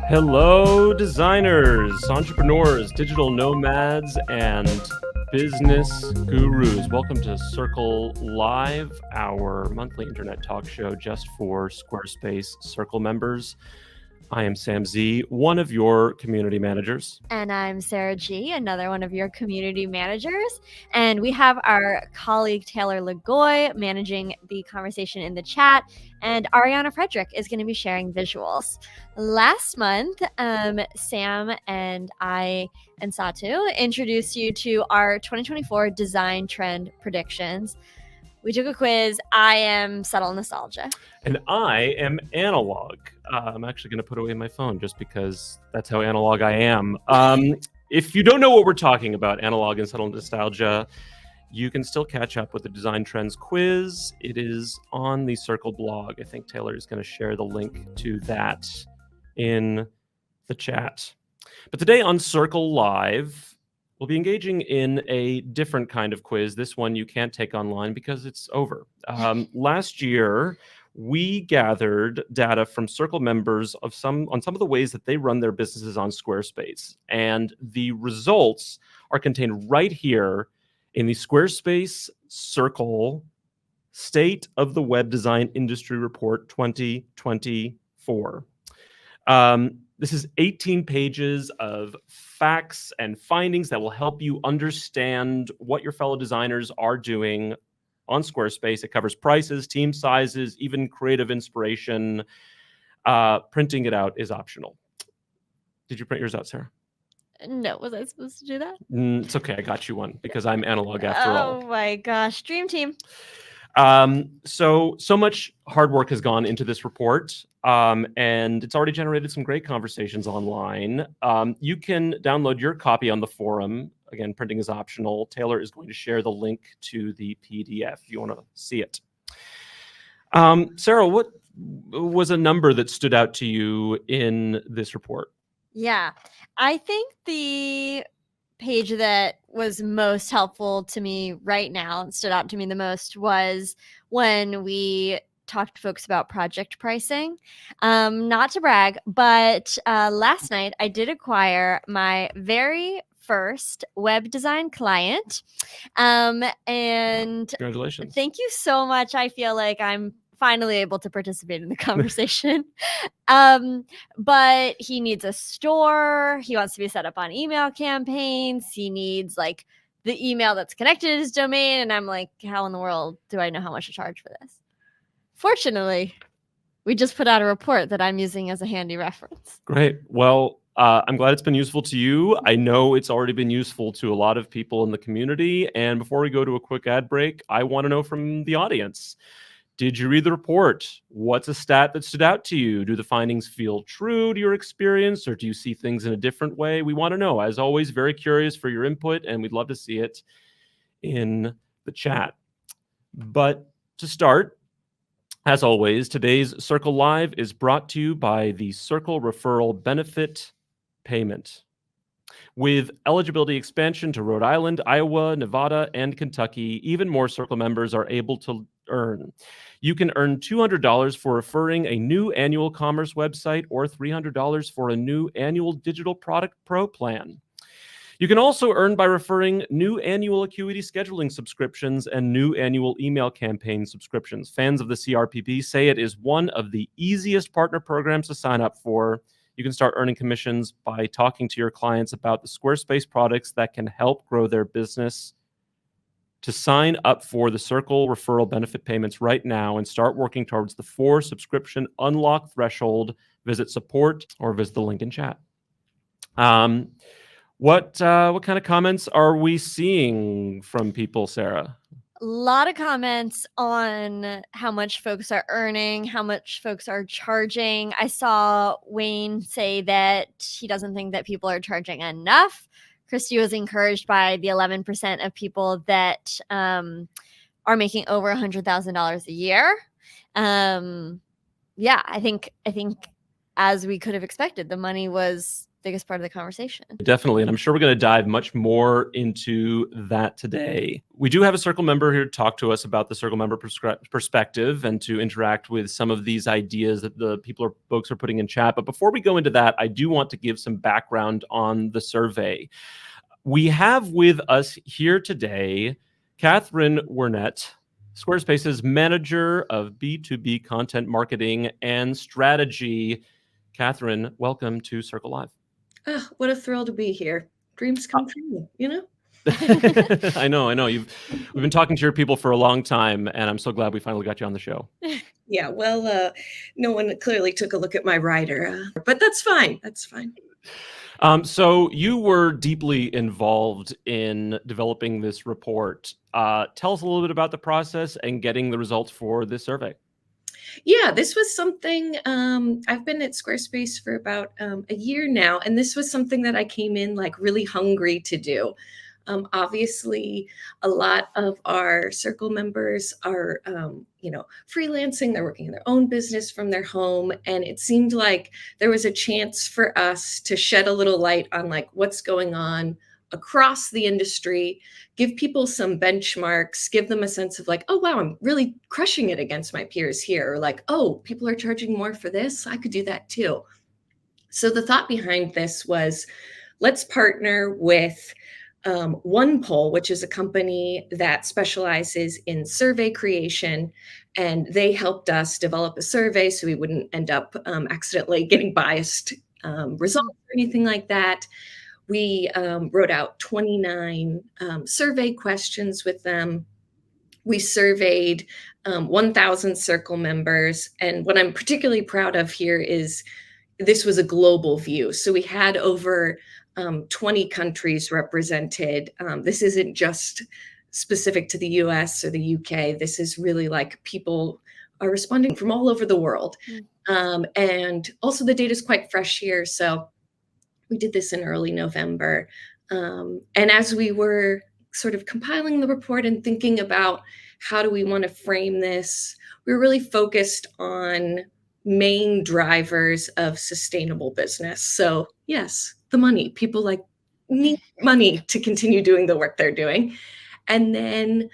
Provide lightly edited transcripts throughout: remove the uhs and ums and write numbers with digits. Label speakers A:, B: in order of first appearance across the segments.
A: Hello, designers, entrepreneurs, digital nomads, and business gurus. Welcome to Circle Live, our monthly internet talk show just for Squarespace Circle members. I am Sam Z, one of your community managers.
B: And I'm Sarah G, another one of your community managers. And we have our colleague Taylor Lagoy managing the conversation in the chat. And Ariana Frederick is going to be sharing visuals. Last month, Sam and I and Satu introduced you to our 2024 design trend predictions. We took a quiz. I am subtle nostalgia.
A: And I am analog. I'm actually going to put away my phone just because that's how analog I am. If you don't know what we're talking about, analog and subtle nostalgia, you can still catch up with the Design Trends quiz. It is on the Circle blog. I think Taylor is going to share the link to that in the chat. But today on Circle Live, we'll be engaging in a different kind of quiz. This one you can't take online because it's over. Last year, we gathered data from Circle members on some of the ways that they run their businesses on Squarespace. And the results are contained right here in the Squarespace Circle State of the Web Design Industry Report 2024. This is 18 pages of facts and findings that will help you understand what your fellow designers are doing on Squarespace. It covers prices, team sizes, even creative inspiration. Printing it out is optional. Did you print yours out, Sarah?
B: No, was I supposed to do that?
A: It's okay. I got you one because I'm analog after all.
B: Oh my gosh, dream team.
A: So much hard work has gone into this report, and it's already generated some great conversations online. You can download your copy on the forum. Again, printing is optional. Taylor is going to share the link to the PDF if you want to see it. Sarah, what was a number that stood out to you in this report?
B: Yeah, I think the page that was most helpful to me right now and stood out to me the most was when we talked to folks about project pricing. Not to brag, but last night I did acquire my very first web design client. And
A: Congratulations.
B: Thank you so much. I feel like I'm finally able to participate in the conversation. But he needs a store. He wants to be set up on email campaigns. He needs like the email that's connected to his domain. And I'm like, how in the world do I know how much to charge for this? Fortunately, we just put out a report that I'm using as a handy reference.
A: Great. Well, I'm glad it's been useful to you. I know it's already been useful to a lot of people in the community. And before we go to a quick ad break, I want to know from the audience. Did you read the report? What's a stat that stood out to you? Do the findings feel true to your experience, or do you see things in a different way? We want to know. As always, very curious for your input, and we'd love to see it in the chat. But to start, as always, today's Circle Live is brought to you by the Circle Referral Benefit Payment. With eligibility expansion to Rhode Island, Iowa, Nevada, and Kentucky, even more Circle members are able to earn. You can earn $200 for referring a new annual commerce website or $300 for a new annual digital product pro plan. You can also earn by referring new annual Acuity scheduling subscriptions and new annual email campaign subscriptions. Fans of the CRPB say it is one of the easiest partner programs to sign up for. You can start earning commissions by talking to your clients about the Squarespace products that can help grow their business. To sign up for the Circle referral benefit payments right now and start working towards the 4 subscription unlock threshold, visit support or visit the link in chat. What kind of comments are we seeing from people, Sarah?
B: A lot of comments on how much folks are earning, how much folks are charging. I saw Wayne say that he doesn't think that people are charging enough. Christy was encouraged by the 11% of people that are making over $100,000 a year. Yeah, I think as we could have expected, the money was biggest part of the conversation.
A: Definitely. And I'm sure we're going to dive much more into that today. We do have a Circle member here to talk to us about the Circle member perspective and to interact with some of these ideas that the folks are putting in chat. But before we go into that, I do want to give some background on the survey. We have with us here today Katherine Wernet, Squarespace's manager of B2B content marketing and strategy. Katherine, welcome to Circle Live.
C: Oh, what a thrill to be here. Dreams come true, you know?
A: I know. We've been talking to your people for a long time, and I'm so glad we finally got you on the show.
C: Yeah, well, no one clearly took a look at my writer, but that's fine. That's fine.
A: So you were deeply involved in developing this report. Tell us a little bit about the process and getting the results for this survey.
C: Yeah, this was something, I've been at Squarespace for about a year now, and this was something that I came in like really hungry to do. Obviously, a lot of our Circle members are, freelancing. They're working in their own business from their home. And it seemed like there was a chance for us to shed a little light on like what's going on across the industry, give people some benchmarks, give them a sense of like, oh, wow, I'm really crushing it against my peers here. Or like, oh, people are charging more for this. I could do that too. So the thought behind this was, let's partner with OnePoll, which is a company that specializes in survey creation. And they helped us develop a survey so we wouldn't end up accidentally getting biased results or anything like that. We wrote out 29 survey questions with them. We surveyed 1,000 Circle members. And what I'm particularly proud of here is this was a global view. So we had over 20 countries represented. This isn't just specific to the US or the UK. This is really like people are responding from all over the world. And also the data is quite fresh here. So we did this in early November. And as we were sort of compiling the report and thinking about how do we want to frame this, we were really focused on main drivers of sustainable business. So yes, the money. People like need money to continue doing the work they're doing. And then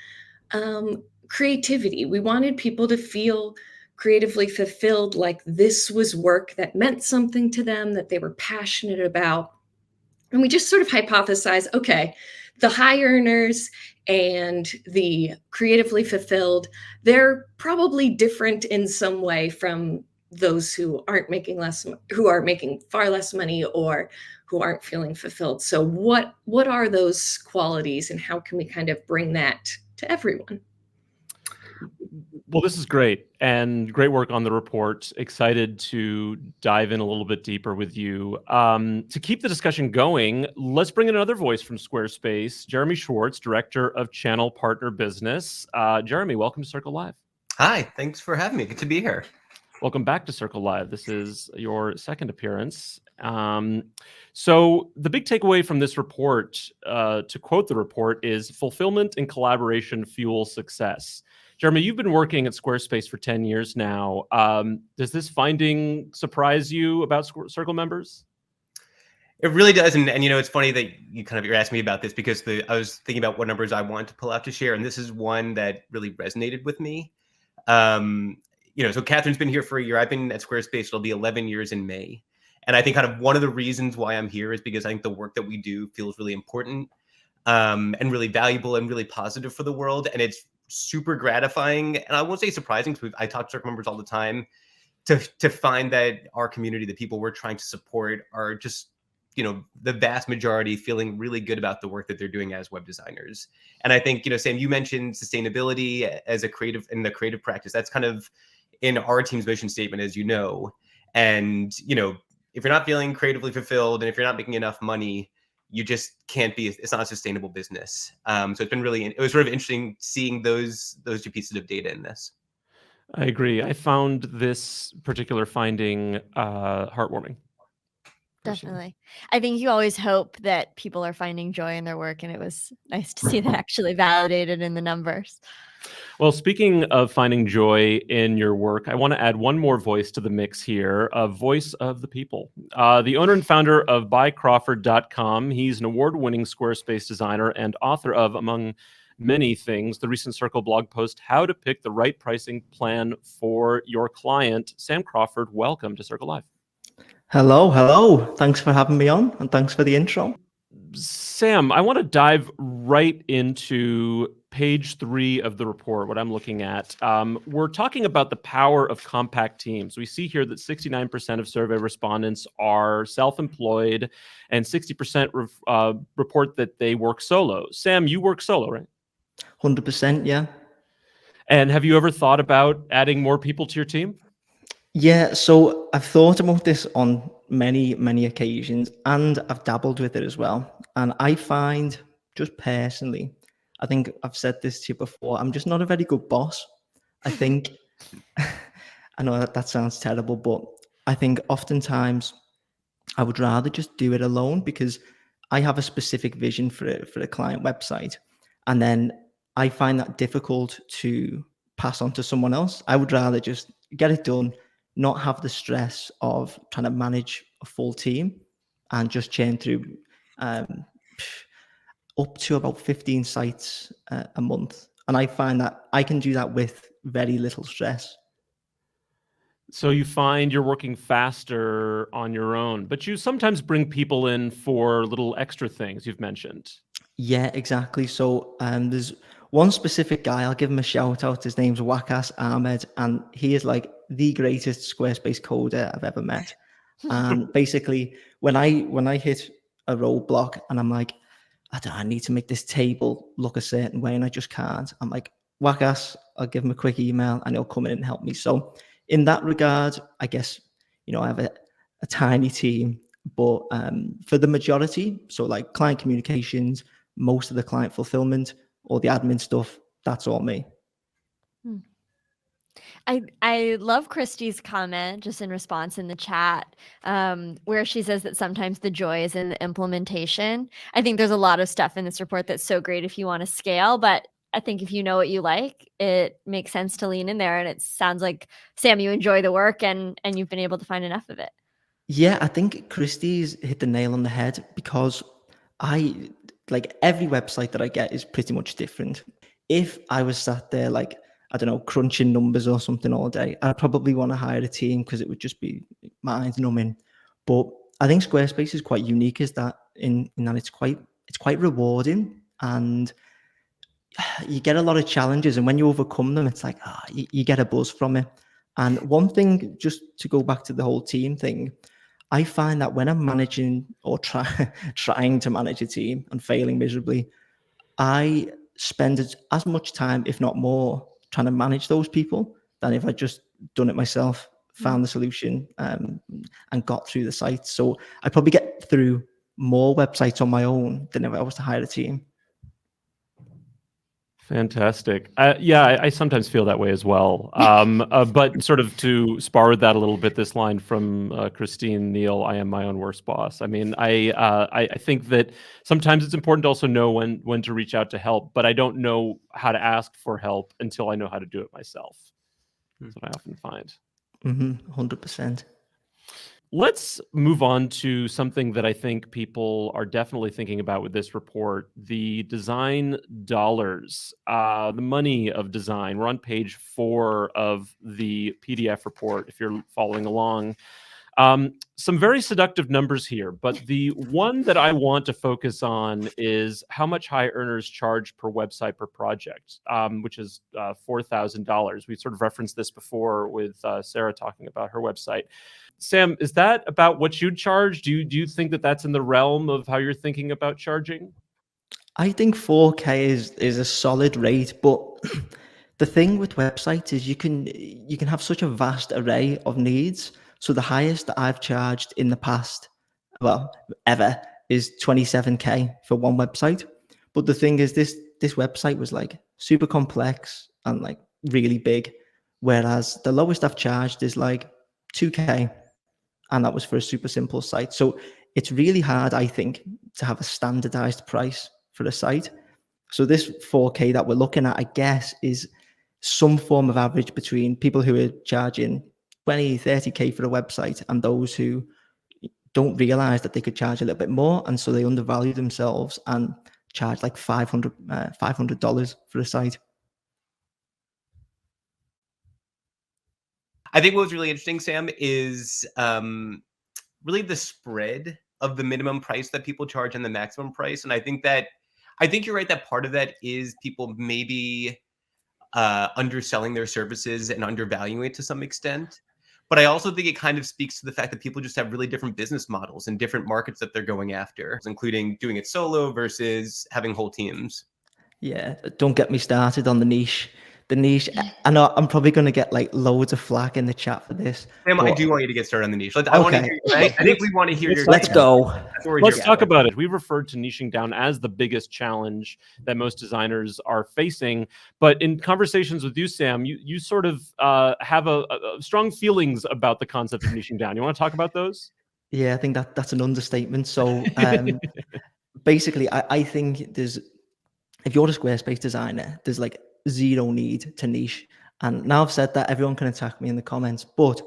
C: creativity. We wanted people to feel creatively fulfilled, like this was work that meant something to them, that they were passionate about. And we just sort of hypothesized, okay, the high earners and the creatively fulfilled, they're probably different in some way from those who aren't making who are making far less money or who aren't feeling fulfilled. So what are those qualities and how can we kind of bring that to everyone?
A: Well, this is great and great work on the report. Excited to dive in a little bit deeper with you. To keep the discussion going, let's bring in another voice from Squarespace, Jeremy Schwartz, Director of Channel Partner Business. Jeremy, welcome to Circle Live.
D: Hi, thanks for having me. Good to be here.
A: Welcome back to Circle Live. This is your second appearance. So the big takeaway from this report, to quote the report, is fulfillment and collaboration fuel success. Jeremy, you've been working at Squarespace for 10 years now. Does this finding surprise you about Circle members?
D: It really does. And it's funny that you're asking me about this because I was thinking about what numbers I wanted to pull out to share. And this is one that really resonated with me. So Katherine's been here for a year. I've been at Squarespace. It'll be 11 years in May. And I think kind of one of the reasons why I'm here is because I think the work that we do feels really important and really valuable and really positive for the world. And it's super gratifying. And I won't say surprising because I talk to Circle members all the time to find that our community, the people we're trying to support are just, the vast majority feeling really good about the work that they're doing as web designers. And I think, Sam, you mentioned sustainability as a creative in the creative practice. That's kind of in our team's mission statement, as you know. And, if you're not feeling creatively fulfilled and if you're not making enough money, you just can't be, it's not a sustainable business. So it's been it was sort of interesting seeing those two pieces of data in this.
A: I agree. I found this particular finding heartwarming.
B: Definitely. I think you always hope that people are finding joy in their work, and it was nice to see that actually validated in the numbers.
A: Well, speaking of finding joy in your work, I want to add one more voice to the mix here, a voice of the people. The owner and founder of byCrawford.com. He's an award-winning Squarespace designer and author of, among many things, the recent Circle blog post, How to Pick the Right Pricing Plan for Your Client. Sam Crawford, welcome to Circle Live.
E: Hello. Thanks for having me on, and thanks for the intro.
A: Sam, I want to dive right into page 3 of the report, what I'm looking at. We're talking about the power of compact teams. We see here that 69% of survey respondents are self-employed and 60% report that they work solo. Sam, you work solo, right?
E: 100%, yeah.
A: And have you ever thought about adding more people to your team?
E: Yeah, so I've thought about this on many occasions, and I've dabbled with it as well. And I find, just personally, I think I've said this to you before, I'm just not a very good boss. I think, I know that sounds terrible, but I think oftentimes I would rather just do it alone, because I have a specific vision for a client website, and then I find that difficult to pass on to someone else. I would rather just get it done, not have the stress of trying to manage a full team, and just churn through up to about 15 sites a month. And I find that I can do that with very little stress.
A: So you find you're working faster on your own, but you sometimes bring people in for little extra things you've mentioned.
E: Yeah, exactly. So there's one specific guy, I'll give him a shout out. His name's Wakas Ahmed, and he is like the greatest Squarespace coder I've ever met. And basically, when I hit a roadblock and I'm like, I need to make this table look a certain way and I just can't, I'm like, Wakas, I'll give him a quick email and he'll come in and help me. So in that regard, I guess, I have a tiny team, but for the majority, so like client communications, most of the client fulfillment, all the admin stuff, that's all me.
B: I love Christy's comment just in response in the chat, where she says that sometimes the joy is in the implementation. I think there's a lot of stuff in this report that's so great if you want to scale, but I think if you know what you like, it makes sense to lean in there. And it sounds like, Sam, you enjoy the work and you've been able to find enough of it. I
E: think Christy's hit the nail on the head, because like every website that I get is pretty much different. If I was sat there like, I don't know, crunching numbers or something all day, I'd probably want to hire a team, because it would just be mind numbing. But I think Squarespace is quite unique in that it's quite rewarding, and you get a lot of challenges, and when you overcome them, it's like you get a buzz from it. And one thing, just to go back to the whole team thing, I find that when I'm managing or trying to manage a team and failing miserably, I spend as much time, if not more, trying to manage those people than if I just done it myself, found the solution, and got through the site. So I probably get through more websites on my own than if I was to hire a team.
A: Fantastic. I sometimes feel that way as well. But sort of to spar with that a little bit, this line from Christine Neal, I am my own worst boss. I mean, I think that sometimes it's important to also know when to reach out to help, but I don't know how to ask for help until I know how to do it myself. That's what I often find.
E: 100%.
A: Let's move on to something that I think people are definitely thinking about with this report, the design dollars, the money of design. We're on page 4 of the PDF report, if you're following along. Some very seductive numbers here, but the one that I want to focus on is how much high earners charge per website per project, which is $4,000. We sort of referenced this before with Sarah talking about her website. Sam, is that about what you'd charge? Do you think that that's in the realm of how you're thinking about charging?
E: I think 4K is a solid rate, but the thing with websites is you can have such a vast array of needs. So the highest that I've charged in the past, ever, is 27K for one website. But the thing is, this website was like super complex and like really big, whereas the lowest I've charged is like 2K, and that was for a super simple site. So it's really hard, I think, to have a standardized price for a site. So this 4K that we're looking at, I guess, is some form of average between people who are charging 20, 30K for a website and those who don't realize that they could charge a little bit more. And so they undervalue themselves and charge like $500 for a site.
D: I think what was really interesting, Sam, is really the spread of the minimum price that people charge and the maximum price. And I think you're right that part of that is people maybe underselling their services and undervaluing it to some extent. But I also think it kind of speaks to the fact that people just have really different business models and different markets that they're going after, including doing it solo versus having whole teams.
E: Yeah, don't get me started on the niche. The niche, I know I'm probably going to get like loads of flack in the chat for this.
D: Sam, I do want you to get started on the niche. I think we want to hear your
E: Let's go.
A: Let's talk about it. We referred to niching down as the biggest challenge that most designers are facing. But in conversations with you, Sam, you sort of have a strong feelings about the concept of niching down. You want to talk about those?
E: Yeah, I think that's an understatement. So basically, I think if you're a Squarespace designer, there's like zero need to niche. And now I've said that, everyone can attack me in the comments, but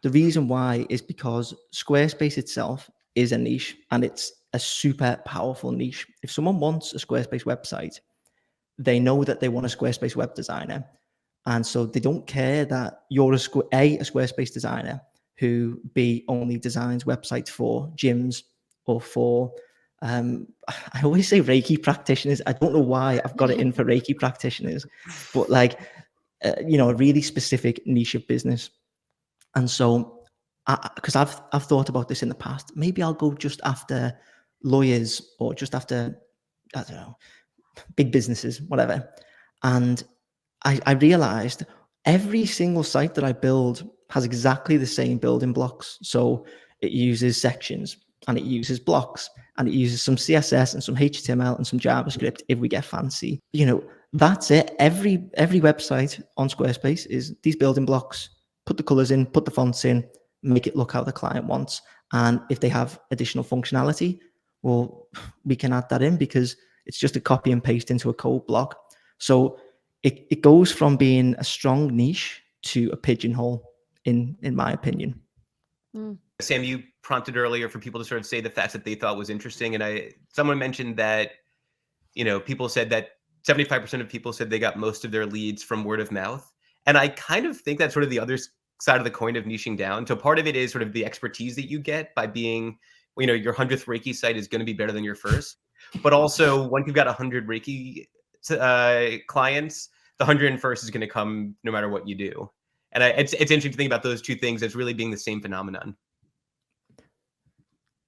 E: the reason why is because Squarespace itself is a niche, and it's a super powerful niche. If someone wants a Squarespace website, they know that they want a Squarespace web designer. And so they don't care that you're a Squarespace designer who B, only designs websites for gyms or for I always say Reiki practitioners. I don't know why I've got it in for Reiki practitioners, but like, a really specific niche of business. And so, because I've thought about this in the past, maybe I'll go just after lawyers or just after, I don't know, big businesses, whatever. And I realized every single site that I build has exactly the same building blocks. So it uses sections, and it uses blocks, and it uses some CSS and some HTML and some JavaScript if we get fancy. That's it. Every website on Squarespace is these building blocks, put the colors in, put the fonts in, make it look how the client wants. And if they have additional functionality, well, we can add that in because it's just a copy and paste into a code block. So it goes from being a strong niche to a pigeonhole, in my opinion.
D: Sam, you prompted earlier for people to sort of say the facts that they thought was interesting. And someone mentioned that, people said that 75% of people said they got most of their leads from word of mouth. And I kind of think that's sort of the other side of the coin of niching down. So part of it is sort of the expertise that you get by being, your 100th Reiki site is going to be better than your first. But also, once you've got 100 Reiki clients, the 101st is going to come no matter what you do. And it's interesting to think about those two things as really being the same phenomenon.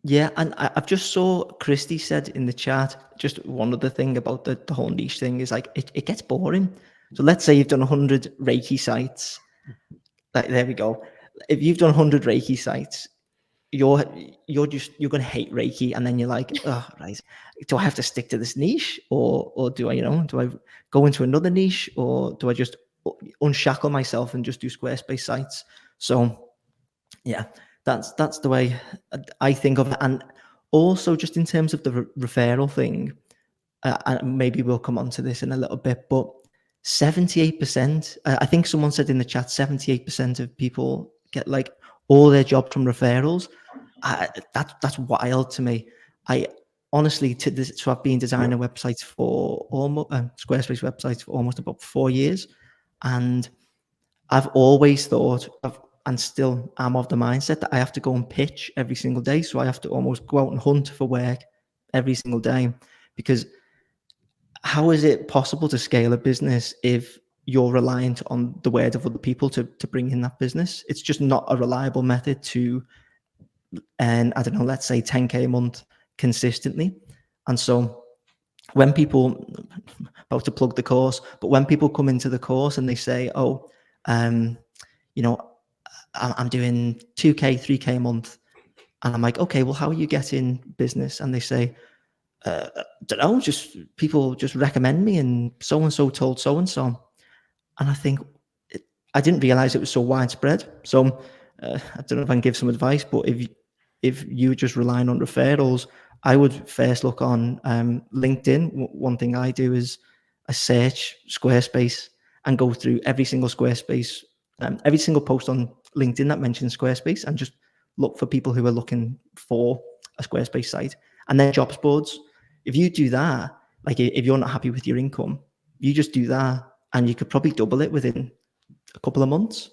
E: Yeah, and I've just saw Christy said in the chat, just one other thing about the whole niche thing is like, it gets boring. So let's say you've done 100 Reiki sites. Like, there we go. If you've done 100 Reiki sites, you're going to hate Reiki, and then you're like, oh, right, do I have to stick to this niche, or do I go into another niche, or do I just unshackle myself and just do Squarespace sites? So yeah, that's the way I think of it. And also, just in terms of the referral thing, and maybe we'll come on to this in a little bit, but 78%, I think someone said in the chat, 78% of people get like all their jobs from referrals. That's wild to me. I honestly, so I've been designing websites for almost Squarespace websites for almost about 4 years, and I've always thought and still am of the mindset that I have to go and pitch every single day. So I have to almost go out and hunt for work every single day, because how is it possible to scale a business if you're reliant on the word of other people to bring in that business? It's just not a reliable method to earn, I don't know, let's say 10K a month consistently. And so when people, about to plug the course, but when people come into the course and they say, oh, I'm doing 2K, 3K a month. And I'm like, okay, well, how are you getting business? And they say, don't know, just people just recommend me, and so told so-and-so. And I think, I didn't realize it was so widespread. So I don't know if I can give some advice, but if you're just relying on referrals, I would first look on LinkedIn. One thing I do is I search Squarespace and go through every single Squarespace, every single post on LinkedIn that mentions Squarespace, and just look for people who are looking for a Squarespace site. And then jobs boards. If you do that, like if you're not happy with your income, you just do that and you could probably double it within a couple of months.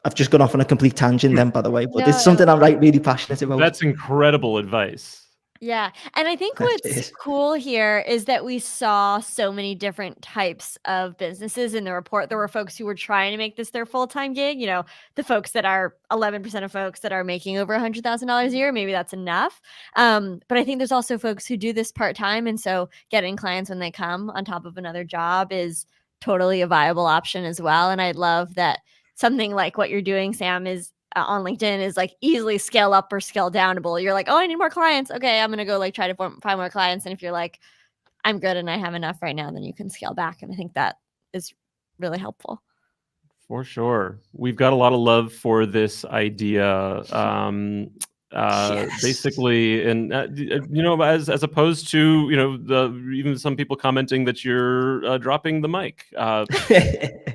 E: I've just gone off on a complete tangent then, by the way, but it's something I'm really passionate about.
A: That's incredible advice.
B: Yeah. And I think what's cool here is that we saw so many different types of businesses in the report. There were folks who were trying to make this their full-time gig, you know, the folks that are 11% of folks that are making over $100,000 a year. Maybe that's enough. But I think there's also folks who do this part-time. And so getting clients when they come on top of another job is totally a viable option as well. And I love that something like what you're doing, Sam, is on LinkedIn is like easily scale up or scale downable. You're like, oh, I need more clients. Okay, I'm gonna go like try to find more clients. And if you're like, I'm good and I have enough right now, then you can scale back. And I think that is really helpful.
A: For sure, we've got a lot of love for this idea.
E: Yes.
A: Basically, and you know, as opposed to, you know, even some people commenting that you're dropping the mic.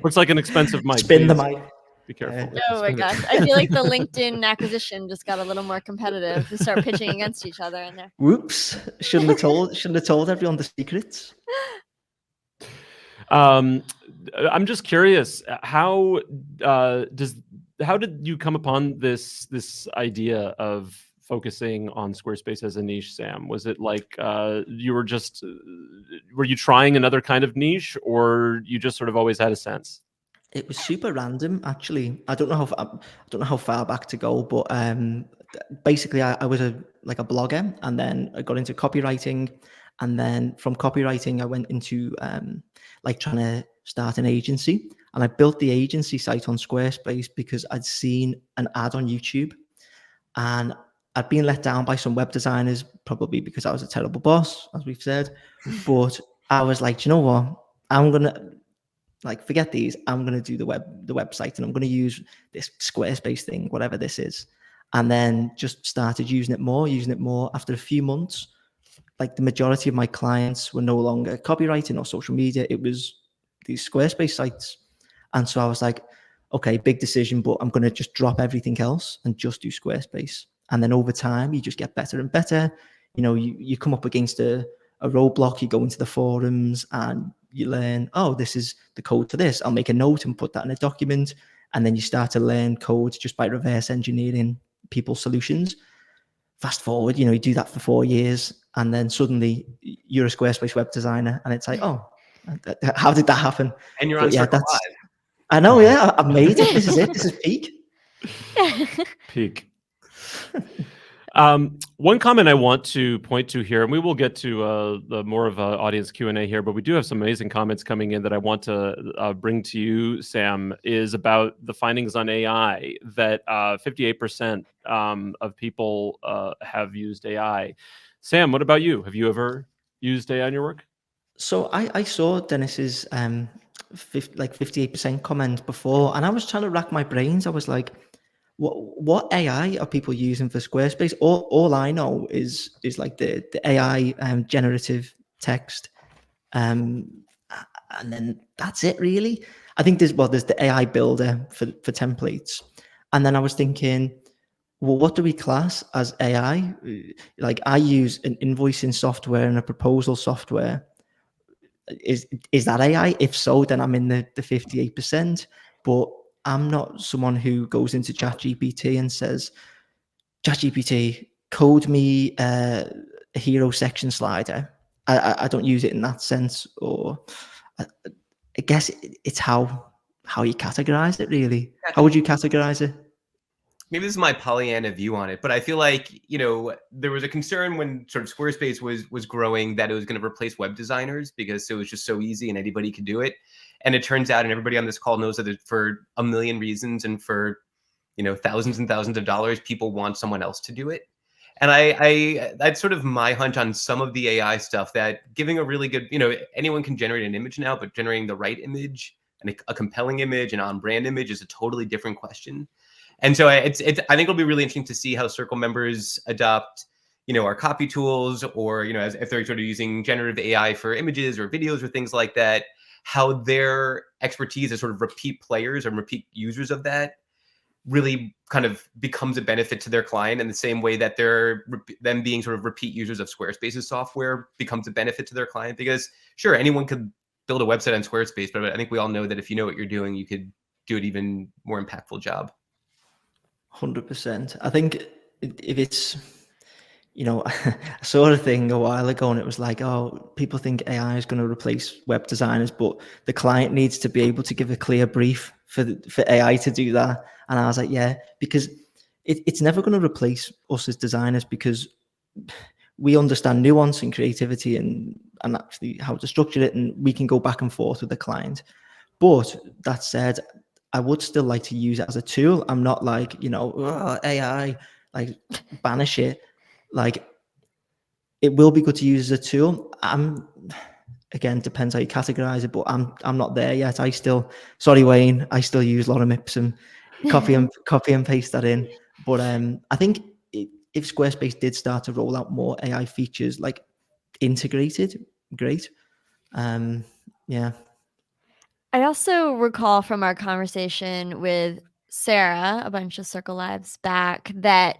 A: Looks like an expensive mic.
E: Spin the mic.
A: Be careful.
B: Oh my gosh. I feel like the LinkedIn acquisition just got a little more competitive to start pitching against each other in there.
E: Whoops. Shouldn't have told everyone the secrets.
A: I'm just curious, how did you come upon this idea of focusing on Squarespace as a niche, Sam? Was it like you were just were you trying another kind of niche, or you just sort of always had a sense?
E: It was super random, actually. I don't know how far back to go, but basically, I was a blogger, and then I got into copywriting, and then from copywriting, I went into trying to start an agency, and I built the agency site on Squarespace because I'd seen an ad on YouTube, and I'd been let down by some web designers, probably because I was a terrible boss, as we've said. But I was like, do you know what? I'm gonna forget these. I'm going to do the website, and I'm going to use this Squarespace thing, whatever this is. And then just started using it more. After a few months, like the majority of my clients were no longer copywriting or social media. It was these Squarespace sites. And so I was like, okay, big decision, but I'm going to just drop everything else and just do Squarespace. And then over time, you just get better and better. You know, you come up against a roadblock, you go into the forums and you learn, oh, this is the code for this. I'll make a note and put that in a document. And then you start to learn code just by reverse engineering people's solutions. Fast forward, you know, you do that for 4 years, and then suddenly you're a Squarespace web designer, and it's like, oh, how did that happen?
D: And you're on Circle Live.
E: I know, yeah, I've made it. This is it. This is peak.
A: Peak. One comment I want to point to here, and we will get to the more of audience Q&A here, but we do have some amazing comments coming in that I want to bring to you, Sam, is about the findings on AI, that 58% of people have used AI. Sam, what about you? Have you ever used AI in your work?
E: So I saw Dennis's 58% comment before, and I was trying to rack my brains. I was like, what AI are people using for Squarespace? All I know is like the AI generative text, and then that's it really. I think there's the AI builder for templates, and then I was thinking, well, what do we class as AI? Like I use an invoicing software and a proposal software. Is that AI? If so, then I'm in the 58%. But I'm not someone who goes into ChatGPT and says, ChatGPT, code me a hero section slider. I don't use it in that sense. Or I guess it's how you categorize it, really. How would you categorize it?
D: Maybe this is my Pollyanna view on it, but I feel like, you know, there was a concern when sort of Squarespace was growing that it was going to replace web designers because it was just so easy and anybody could do it. And it turns out, and everybody on this call knows that for a million reasons and for, you know, thousands and thousands of dollars, people want someone else to do it. And that's sort of my hunch on some of the AI stuff, that giving a really good, you know, anyone can generate an image now, but generating the right image and a compelling image and on-brand image is a totally different question. And so I think it'll be really interesting to see how Circle members adopt, our copy tools, or, if they're sort of using generative AI for images or videos or things like that, how their expertise as sort of repeat players and repeat users of that really kind of becomes a benefit to their client, in the same way that them being sort of repeat users of Squarespace's software becomes a benefit to their client. Because sure, anyone could build a website on Squarespace, but I think we all know that if you know what you're doing, you could do an even more impactful job.
E: 100%. I think if it's, I saw a thing a while ago and it was like, oh, people think AI is going to replace web designers, but the client needs to be able to give a clear brief for AI to do that. And I was like, yeah, because it's never going to replace us as designers, because we understand nuance and creativity and actually how to structure it, and we can go back and forth with the client. But that said, I would still like to use it as a tool. I'm not like, AI, like banish it. Like, it will be good to use as a tool. Again, depends how you categorize it, but I'm not there yet. Sorry, Wayne, I still use lorem ipsum, copy and paste that in. But I think if Squarespace did start to roll out more AI features, like integrated, great. Yeah.
B: I also recall from our conversation with Sarah a bunch of Circle Lives back that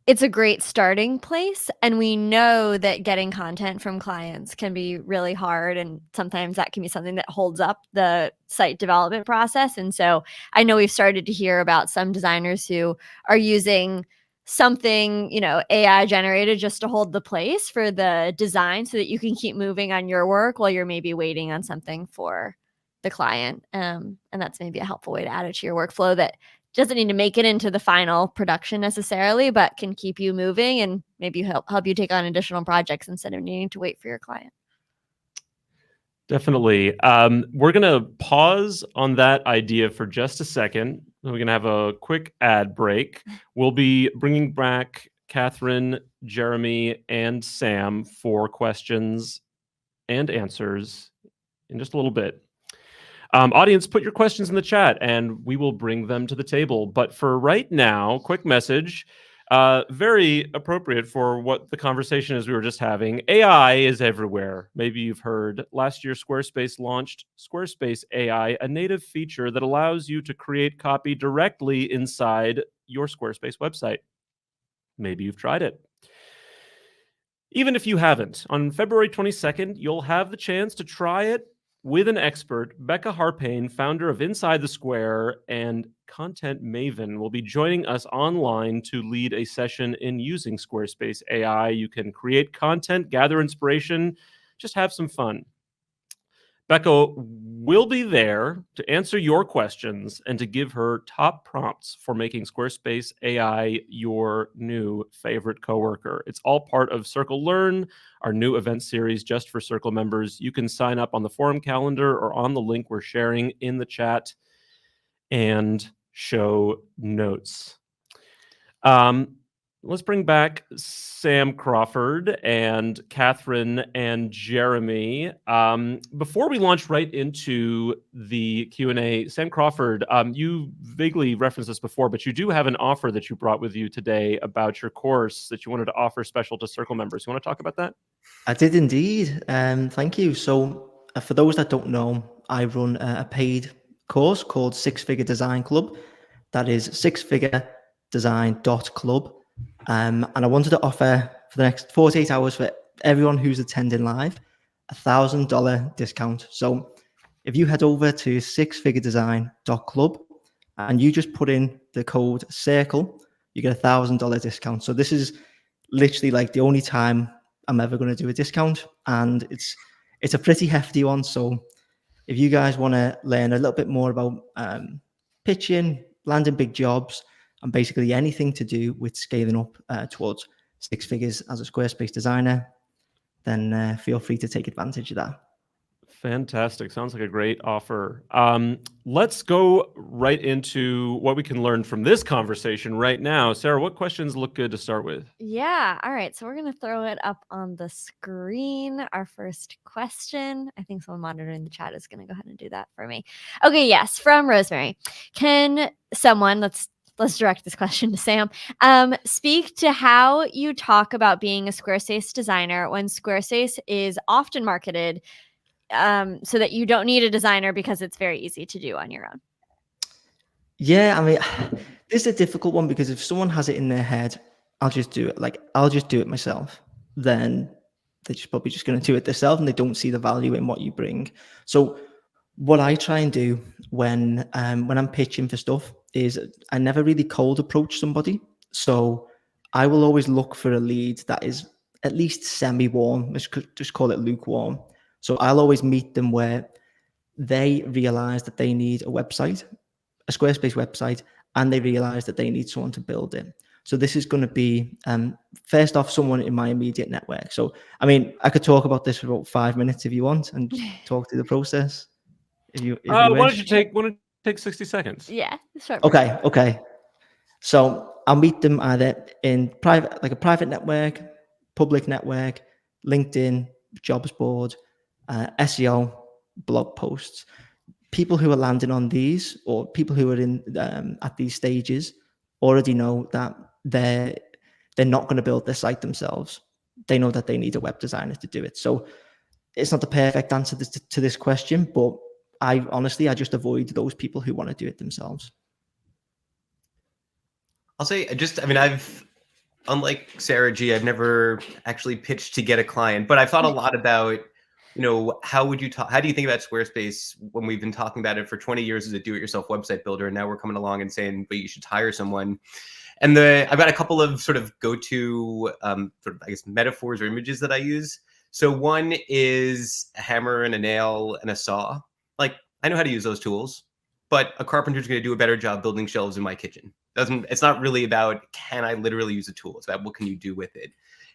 B: it's a great starting place, and we know that getting content from clients can be really hard, and sometimes that can be something that holds up the site development process. And so I know we've started to hear about some designers who are using something, AI generated, just to hold the place for the design so that you can keep moving on your work while you're maybe waiting on something for the client. And that's maybe a helpful way to add it to your workflow that doesn't need to make it into the final production necessarily, but can keep you moving and maybe help you take on additional projects instead of needing to wait for your client.
A: Definitely. We're going to pause on that idea for just a second. We're going to have a quick ad break. We'll be bringing back Katherine, Jeremy, and Sam for questions and answers in just a little bit. Audience, put your questions in the chat and we will bring them to the table. But for right now, quick message, very appropriate for what the conversation is we were just having. AI is everywhere. Maybe you've heard. Last year, Squarespace launched Squarespace AI, a native feature that allows you to create copy directly inside your Squarespace website. Maybe you've tried it. Even if you haven't, on February 22nd, you'll have the chance to try it with an expert. Becca Harpain, founder of Inside the Square and content maven, will be joining us online to lead a session in using Squarespace AI. You can create content, gather inspiration, just have some fun. Becca will be there to answer your questions and to give her top prompts for making Squarespace AI your new favorite coworker. It's all part of Circle Learn, our new event series just for Circle members. You can sign up on the forum calendar or on the link we're sharing in the chat and show notes. Let's bring back Sam Crawford and Katherine and Jeremy. Before we launch right into the Q&A, Sam Crawford, you vaguely referenced this before, but you do have an offer that you brought with you today about your course that you wanted to offer special to Circle members. You want to talk about that?
E: I did indeed. Thank you. So for those that don't know, I run a paid course called Six Figure Design Club. That is sixfiguredesign.club. And I wanted to offer for the next 48 hours for everyone who's attending live, $1,000 discount. So if you head over to sixfiguredesign.club and you just put in the code CIRCLE, you get $1,000 discount. So this is literally like the only time I'm ever going to do a discount, and it's a pretty hefty one. So if you guys want to learn a little bit more about pitching, landing big jobs, and basically anything to do with scaling up towards six figures as a Squarespace designer, then feel free to take advantage of that.
A: Fantastic. Sounds like a great offer. Let's go right into what we can learn from this conversation right now. Sarah, what questions look good to start with?
B: Yeah. All right. So we're going to throw it up on the screen. Our first question. I think someone monitoring the chat is going to go ahead and do that for me. Okay. Yes. From Rosemary. Can someone, let's let's direct this question to Sam. Speak to how you talk about being a Squarespace designer when Squarespace is often marketed so that you don't need a designer because it's very easy to do on your own.
E: Yeah, I mean, this is a difficult one because if someone has it in their head, I'll just do it. Like, I'll just do it myself. Then they're probably just going to do it themselves, and they don't see the value in what you bring. So what I try and do when I'm pitching for stuff is I never really cold approach somebody. So I will always look for a lead that is at least semi-warm. Let's just call it lukewarm. So I'll always meet them where they realize that they need a website, a Squarespace website, and they realize that they need someone to build it. So this is going to be, first off, someone in my immediate network. So, I mean, I could talk about this for about 5 minutes if you want and talk through the process. If you
A: why
E: wish.
A: don't you take 60 seconds?
B: Yeah. Sure.
E: Okay. So I'll meet them either in private, like a private network, public network, LinkedIn, jobs board, SEO, blog posts. People who are landing on these, or people who are in at these stages, already know that they're not going to build their site themselves. They know that they need a web designer to do it. So it's not the perfect answer to this question, but I just avoid those people who want to do it themselves.
D: I'll say I've, unlike Sarah G, I've never actually pitched to get a client, but I've thought a lot about, how do you think about Squarespace when we've been talking about it for 20 years as a do-it-yourself website builder, and now we're coming along and saying, but you should hire someone. And I've got a couple of sort of go-to metaphors or images that I use. So one is a hammer and a nail and a saw. Like, I know how to use those tools, but a carpenter's going to do a better job building shelves in my kitchen. It's not really about, can I literally use a tool? It's about, what can you do with it?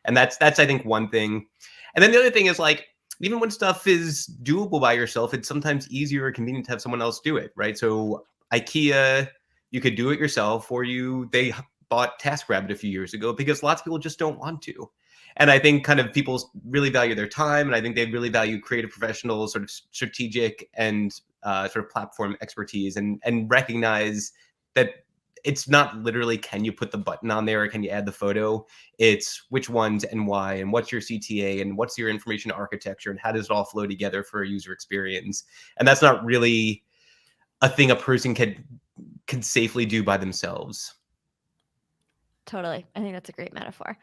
D: And that's I think one thing. And then the other thing is, like, even when stuff is doable by yourself, it's sometimes easier or convenient to have someone else do it, right? So IKEA, you could do it yourself, or they bought TaskRabbit a few years ago because lots of people just don't want to. And I think kind of people really value their time, and I think they really value creative professionals, sort of strategic and sort of platform expertise, and recognize that it's not literally, can you put the button on there or can you add the photo? It's which ones and why, and what's your CTA, and what's your information architecture, and how does it all flow together for a user experience? And that's not really a thing a person can safely do by themselves.
B: Totally. I think that's a great metaphor.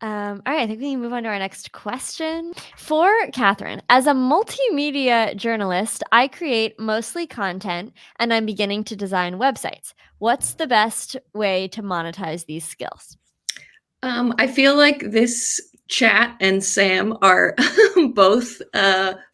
B: All right, I think we can move on to our next question. For Katherine, as a multimedia journalist, I create mostly content and I'm beginning to design websites. What's the best way to monetize these skills?
C: I feel like this chat and Sam are both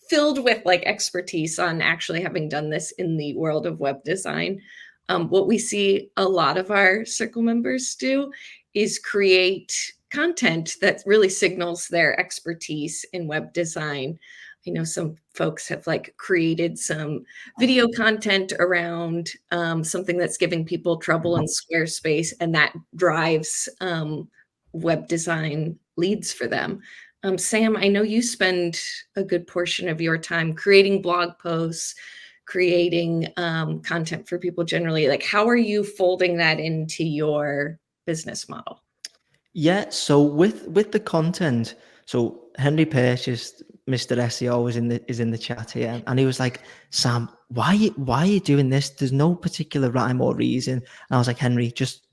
C: filled with like expertise on actually having done this in the world of web design. What we see a lot of our circle members do is create content that really signals their expertise in web design. I know some folks have like created some video content around something that's giving people trouble in Squarespace, and that drives web design leads for them. Sam, I know you spend a good portion of your time creating blog posts, creating content for people generally. Like, how are you folding that into your business model?
E: Yeah, so with the content, so Henry Purchased, Mr. SEO is in the chat here, and he was like, Sam, why are you doing this? There's no particular rhyme or reason. And I was like, Henry, just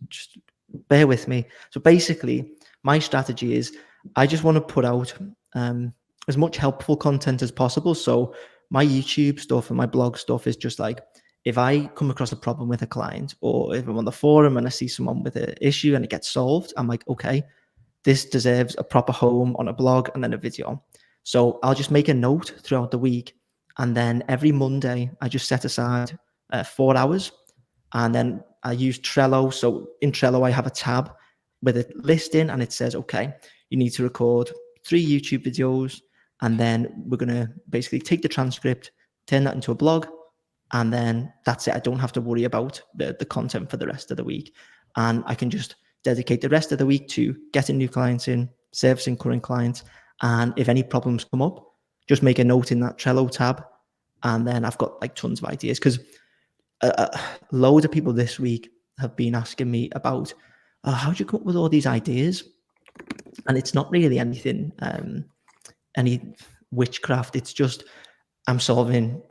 E: bear with me. So basically, my strategy is I just want to put out as much helpful content as possible. So my YouTube stuff and my blog stuff is just like, if I come across a problem with a client, or if I'm on the forum and I see someone with an issue and it gets solved, I'm like, okay, this deserves a proper home on a blog and then a video. So I'll just make a note throughout the week. And then every Monday, I just set aside 4 hours. And then I use Trello. So in Trello, I have a tab with a list in, and it says, okay, you need to record 3 YouTube videos. And then we're going to basically take the transcript, turn that into a blog. And then that's it. I don't have to worry about the content for the rest of the week. And I can just dedicate the rest of the week to getting new clients in, servicing current clients. And if any problems come up, just make a note in that Trello tab. And then I've got like tons of ideas, because a load of people this week have been asking me about, how do you come up with all these ideas? And it's not really anything, any witchcraft. It's just I'm solving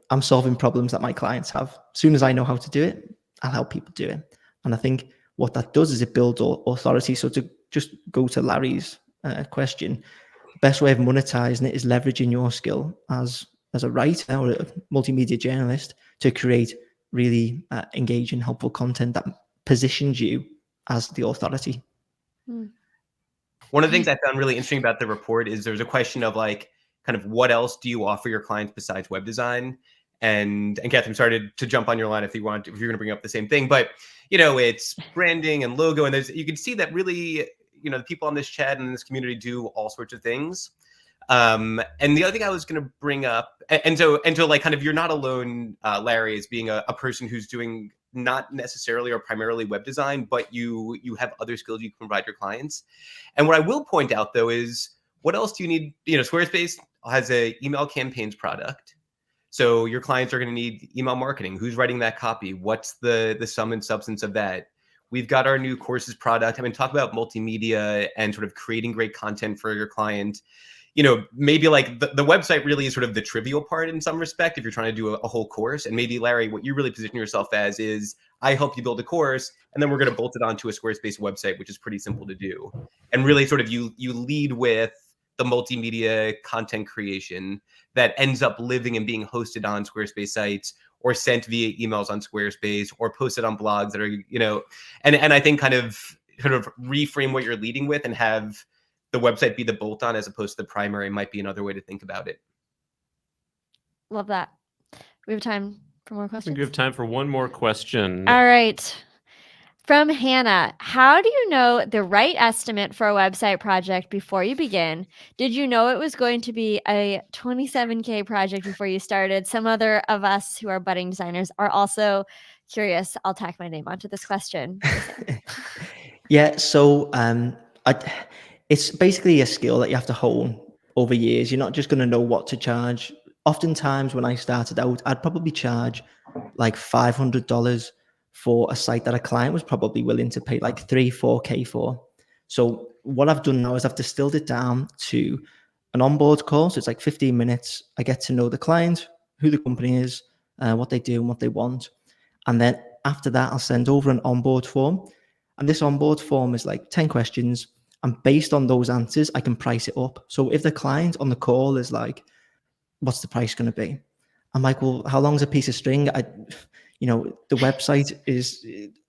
E: problems that my clients have. As soon as I know how to do it, I'll help people do it. And I think what that does is it builds authority. So to just go to Larry's question, the best way of monetizing it is leveraging your skill as a writer or a multimedia journalist to create really engaging, helpful content that positions you as the authority.
D: One of the things I found really interesting about the report is there's a question of like, kind of what else do you offer your clients besides web design? And Katherine started to jump on your line if you're going to bring up the same thing, but it's branding and logo, and you can see that really, the people on this chat and this community do all sorts of things. And the other thing I was going to bring up, and so like kind of you're not alone, Larry, as being a person who's doing not necessarily or primarily web design, but you have other skills you can provide your clients. And what I will point out though is, what else do you need? Squarespace has a email campaigns product. So your clients are going to need email marketing. Who's writing that copy? What's the sum and substance of that? We've got our new courses product. Talk about multimedia and sort of creating great content for your client. Maybe like the website really is sort of the trivial part in some respect if you're trying to do a whole course. And maybe, Larry, what you really position yourself as is, I help you build a course, and then we're going to bolt it onto a Squarespace website, which is pretty simple to do. And really sort of you lead with the multimedia content creation that ends up living and being hosted on Squarespace sites or sent via emails on Squarespace or posted on blogs that are, and I think kind of reframe what you're leading with and have the website be the bolt-on as opposed to the primary might be another way to think about it.
B: Love that. We have time for more
A: I
B: questions.
A: think we have time for one more question.
B: All right. From Hannah, how do you know the right estimate for a website project before you begin? Did you know it was going to be a $27K project before you started? Some other of us who are budding designers are also curious. I'll tack my name onto this question.
E: Yeah, so it's basically a skill that you have to hone over years. You're not just going to know what to charge. Oftentimes when I started out, I'd probably charge like $500 for a site that a client was probably willing to pay like $3-4K for. So what I've done now is I've distilled it down to an onboard call. So it's like 15 minutes. I get to know the client, who the company is, what they do and what they want. And then after that, I'll send over an onboard form. And this onboard form is like 10 questions. And based on those answers, I can price it up. So if the client on the call is like, what's the price going to be? I'm like, well, how long is a piece of string? The website is,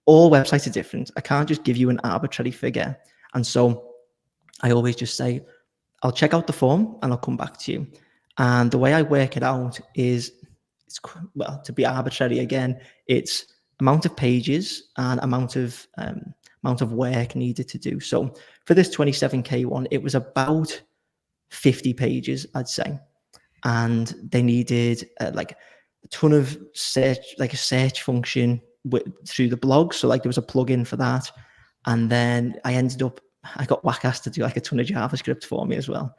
E: all websites are different. I can't just give you an arbitrary figure. And so I always just say, I'll check out the form and I'll come back to you. And the way I work it out is, to be arbitrary again, it's amount of pages and amount of work needed to do. So for this 27K one, it was about 50 pages, I'd say. And they needed like a ton of search, like a search function through the blog. So like there was a plugin for that. And then I got Wackass to do like a ton of JavaScript for me as well.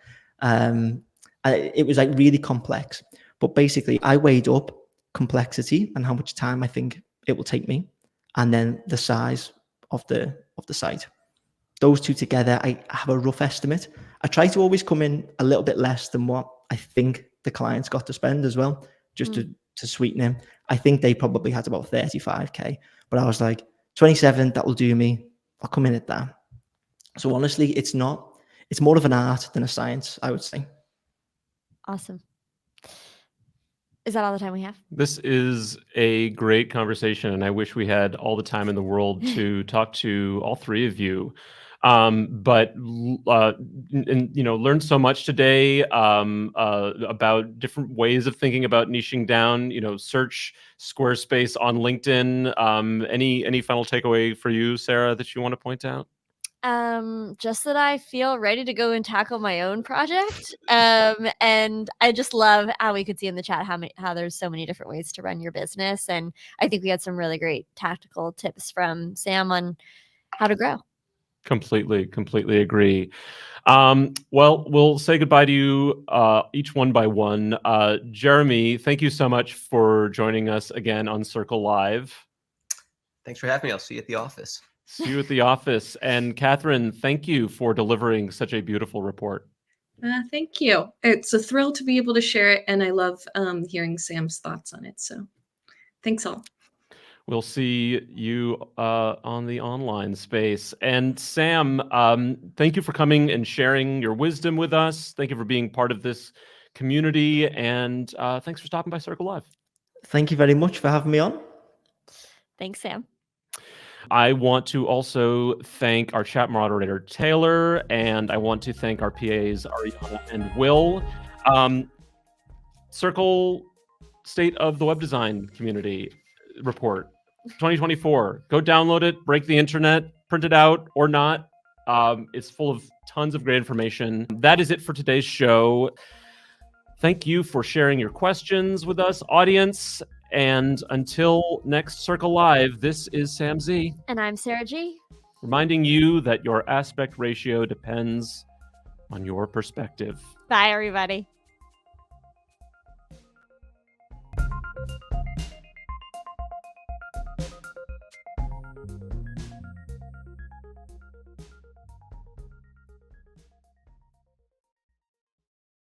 E: It was like really complex, but basically I weighed up complexity and how much time I think it will take me, and then the size of the site. Those two together, I have a rough estimate. I try to always come in a little bit less than what I think the client's got to spend as well, just to sweeten him. I think they probably had about 35K, but I was like, 27, that will do me. I'll come in at that. So honestly, it's more of an art than a science, I would say.
B: Awesome. Is that all the time we have?
A: This is a great conversation, and I wish we had all the time in the world to talk to all three of you. But learned so much today about different ways of thinking about niching down. Search Squarespace on LinkedIn. Any final takeaway for you, Sarah, that you want to point out?
B: Just that I feel ready to go and tackle my own project. And I just love how we could see in the chat how there's so many different ways to run your business. And I think we had some really great tactical tips from Sam on how to grow.
A: Completely agree. Well, we'll say goodbye to you each one by one. Jeremy, thank you so much for joining us again on Circle Live.
D: Thanks for having me. I'll see you at the office.
A: See you at the office. And Katherine, thank you for delivering such a beautiful report.
C: Thank you. It's a thrill to be able to share it, and I love hearing Sam's thoughts on it. So thanks all.
A: We'll see you on the online space. And Sam, thank you for coming and sharing your wisdom with us. Thank you for being part of this community. And thanks for stopping by Circle Live.
E: Thank you very much for having me on.
B: Thanks, Sam.
A: I want to also thank our chat moderator, Taylor, and I want to thank our PAs, Ariana and Will. Circle State of the Web Design Community Report 2024. Go download it, break the internet, print it out or not. It's full of tons of great information. That is it for today's show. Thank you for sharing your questions with us, audience. And until next Circle Live, this is Sam Z.
B: And I'm Sarah G.
A: Reminding you that your aspect ratio depends on your perspective.
B: Bye, everybody.